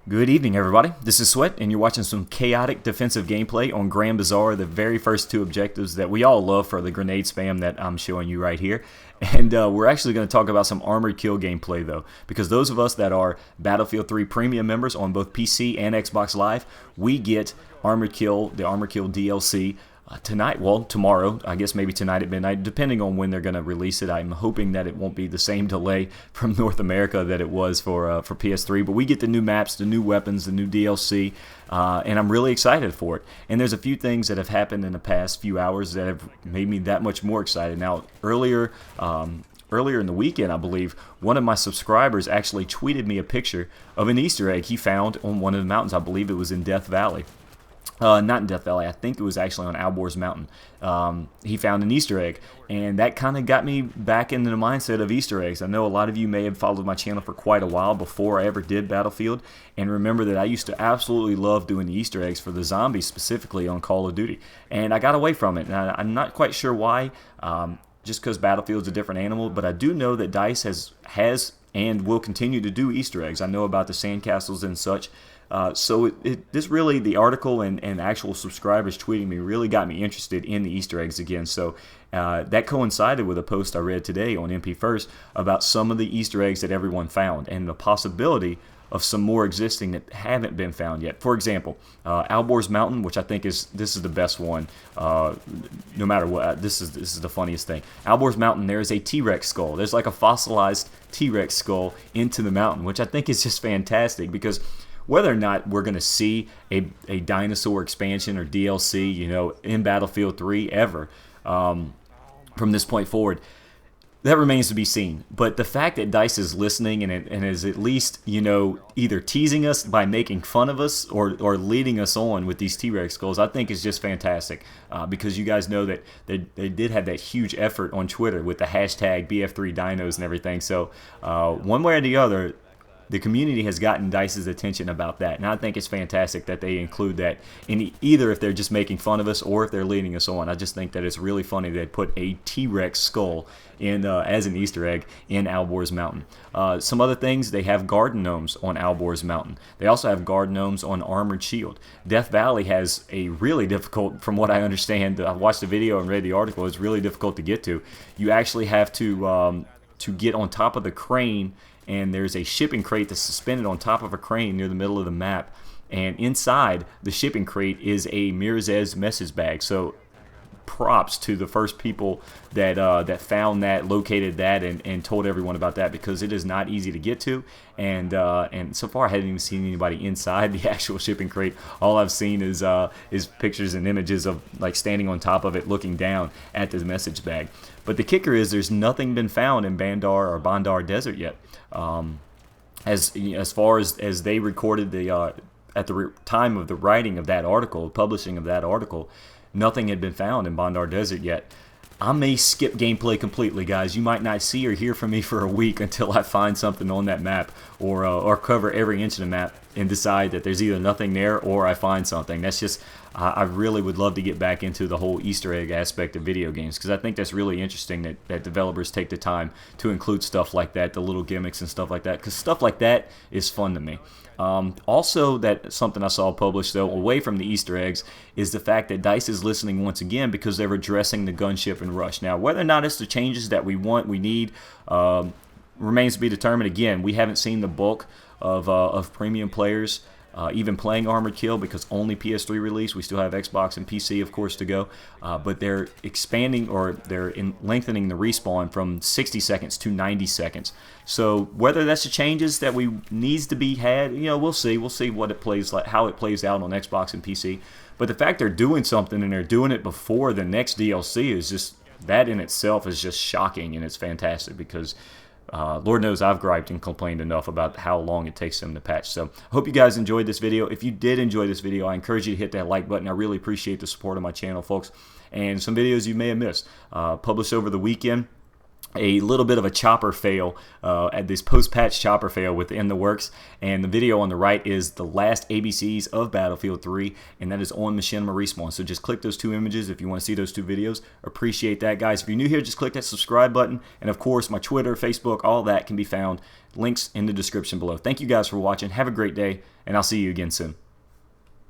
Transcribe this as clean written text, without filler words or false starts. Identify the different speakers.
Speaker 1: Good evening, everybody. This is Sweat, and you're watching some chaotic defensive gameplay on Grand Bazaar, the very first two objectives that we all love for the grenade spam that I'm showing you right here. And we're actually going to talk about some armored kill gameplay, though, because those of us that are Battlefield 3 premium members on both PC and Xbox Live, we get Armored Kill, the Armored Kill DLC, tonight, well, tomorrow, I guess maybe tonight at midnight, depending on when they're going to release it. I'm hoping that it won't be the same delay from North America that it was for PS3, but we get the new maps, the new weapons, the new DLC, and I'm really excited for it. And there's a few things that have happened in the past few hours that have made me that much more excited. Now, earlier in the weekend, I believe, one of my subscribers actually tweeted me a picture of an Easter egg he found on one of the mountains. I believe it was in Death Valley. Not in Death Valley, I think it was actually on Alborz Mountain. He found an Easter egg, and that kind of got me back into the mindset of Easter eggs. I know a lot of you may have followed my channel for quite a while before I ever did Battlefield, and remember that I used to absolutely love doing the Easter eggs for the zombies, specifically on Call of Duty, and I got away from it, and I'm not quite sure why, just because Battlefield's a different animal, but I do know that DICE has and will continue to do Easter eggs. I know about the sandcastles and such. So this really, the article and actual subscribers tweeting me really got me interested in the Easter eggs again. So that coincided with a post I read today on MP First about some of the Easter eggs that everyone found and the possibility of some more existing that haven't been found yet. For example, Alborz Mountain, which I think this is the best one. No matter what, this is the funniest thing. Alborz Mountain, there is a T-Rex skull. There's like a fossilized T-Rex skull into the mountain, which I think is just fantastic because whether or not we're going to see a dinosaur expansion or DLC, in Battlefield 3 ever from this point forward, that remains to be seen. But the fact that DICE is listening and is at least, either teasing us by making fun of us or leading us on with these T-Rex skulls, I think is just fantastic. Because you guys know that they did have that huge effort on Twitter with the hashtag BF3 dinos and everything. So one way or the other, the community has gotten DICE's attention about that, and I think it's fantastic that they include that in either if they're just making fun of us or if they're leading us on. I just think that it's really funny they put a T-Rex skull in as an Easter egg in Alborz Mountain. Some other things, they have garden gnomes on Alborz Mountain. They also have garden gnomes on Armored Shield. Death Valley has a really difficult, from what I understand, I've watched the video and read the article, it's really difficult to get to. You actually have to get on top of the crane, and there's a shipping crate that's suspended on top of a crane near the middle of the map, and inside the shipping crate is a Mirzez message bag. So props to the first people that found that, located that, and told everyone about that, because it is not easy to get to, and so far I haven't even seen anybody inside the actual shipping crate. All I've seen is pictures and images of like standing on top of it looking down at the message bag. But the kicker is there's nothing been found in Bandar Desert yet. As far as they recorded at the time of the writing of that article, publishing of that article, nothing had been found in Bandar Desert yet. I may skip gameplay completely, guys. You might not see or hear from me for a week until I find something on that map, or cover every inch of the map and decide that there's either nothing there or I find something. That's just, I really would love to get back into the whole Easter egg aspect of video games, because I think that's really interesting that developers take the time to include stuff like that, the little gimmicks and stuff like that, because stuff like that is fun to me. Also, that something I saw published, though, away from the Easter eggs, is the fact that DICE is listening once again because they're addressing the Gunship and Rush. Now, whether or not it's the changes that we need, remains to be determined. Again, we haven't seen the bulk of premium players even playing Armored Kill, because only PS3 release. We still have Xbox and PC, of course, to go. But they're expanding, or they're lengthening the respawn from 60 seconds to 90 seconds. So whether that's the changes that needs to be had, we'll see. We'll see what it plays like, how it plays out on Xbox and PC. But the fact they're doing something and they're doing it before the next DLC is just, that in itself is just shocking, and it's fantastic, because Lord knows I've griped and complained enough about how long it takes them to patch. So I hope you guys enjoyed this video. If you did enjoy this video, I encourage you to hit that like button. I really appreciate the support of my channel, folks. And some videos you may have missed. Published over the weekend, a little bit of a chopper fail, at this post-patch chopper fail within the works, and the video on the right is the last ABCs of Battlefield 3, and that is on Machinima Respawn. So just click those two images if you want to see those two videos. Appreciate that, guys. If you're new here, just click that subscribe button, and of course my Twitter, Facebook, all that can be found Links in the description below. Thank you guys for watching. Have a great day, and I'll see you again soon.